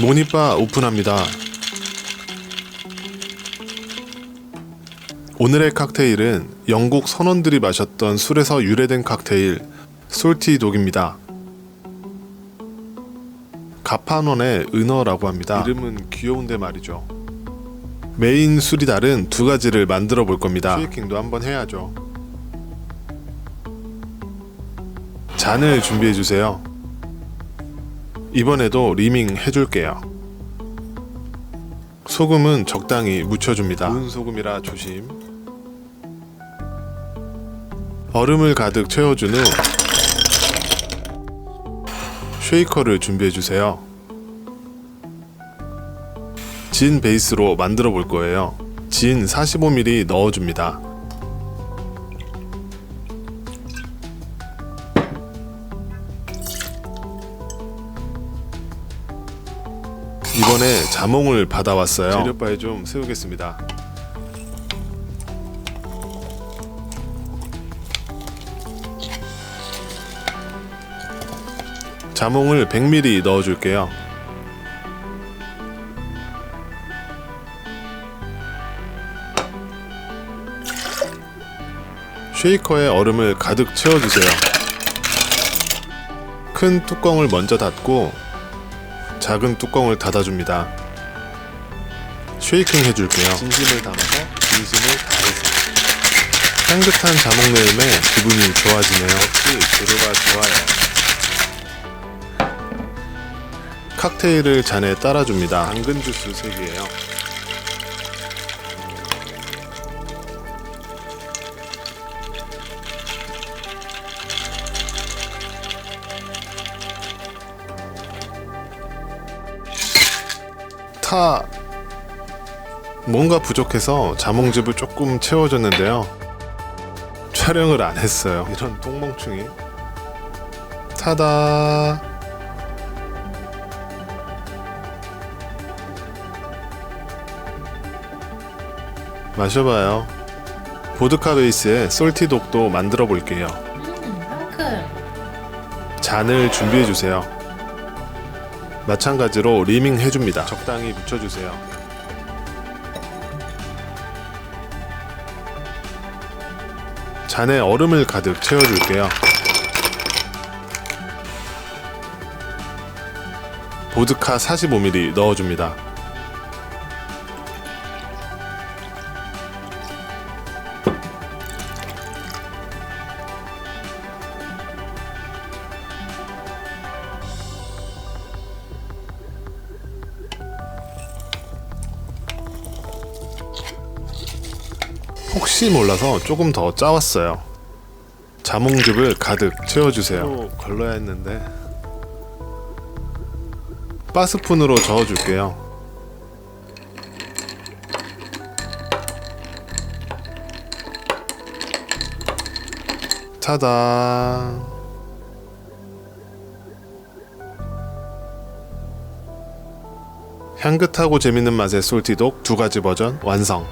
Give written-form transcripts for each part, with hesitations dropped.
모니바 오픈합니다. 오늘의 칵테일은 영국 선원들이 마셨던 술에서 유래된 칵테일 솔티독입니다. 가판원의 은어라고 합니다. 이름은 귀여운데 말이죠. 메인 술이 다른 두 가지를 만들어 볼 겁니다. 쉐이킹도 한번 해야죠. 잔을 준비해 주세요. 이번에도 리밍 해줄게요. 소금은 적당히 묻혀줍니다. 구운 소금이라 조심. 얼음을 가득 채워준 후 쉐이커를 준비해 주세요. 진 베이스로 만들어 볼 거예요. 진 45ml 넣어줍니다. 이번에 자몽을 받아왔어요. 재료바에 좀 세우겠습니다. 자몽을 100ml 넣어줄게요. 쉐이커에 얼음을 가득 채워주세요. 큰 뚜껑을 먼저 닫고 작은 뚜껑을 닫아줍니다. 쉐이킹 해줄게요. 진심을 담아서 진심을 다해서. 향긋한 자몽 내음에 기분이 좋아지네요. 역시 재료가 좋아요. 칵테일을 잔에 따라줍니다. 당근 주스 3개예요. 뭔가 부족해서 자몽즙을 조금 채워줬는데요. 촬영을 안 했어요. 이런 똥멍충이. 타다. 마셔봐요. 보드카 베이스에 솔티독도 만들어 볼게요. 상큼. 잔을 준비해 주세요. 마찬가지로 리밍 해줍니다. 적당히 묻혀주세요. 잔에 얼음을 가득 채워줄게요. 보드카 45ml 넣어줍니다. 혹시 몰라서 조금 더 짜왔어요. 자몽즙을 가득 채워주세요. 또 걸러야 했는데 바스푼으로 저어줄게요. 타다. 향긋하고 재밌는 맛의 솔티독 2가지 버전 완성.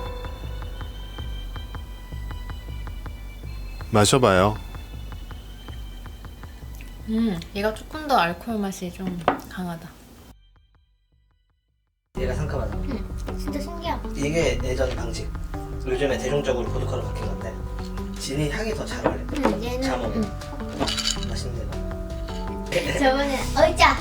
마셔봐요. 얘가 조금 더 알코올 맛이 좀 강하다. 얘가 상큼하다. 진짜 신기하다. 이게 예전 방식. 요즘에 대중적으로 보드카로 바뀐 건데 진이 향이 더 잘 어울려. 얘는 자몽. 맛있네. 저번에 어이자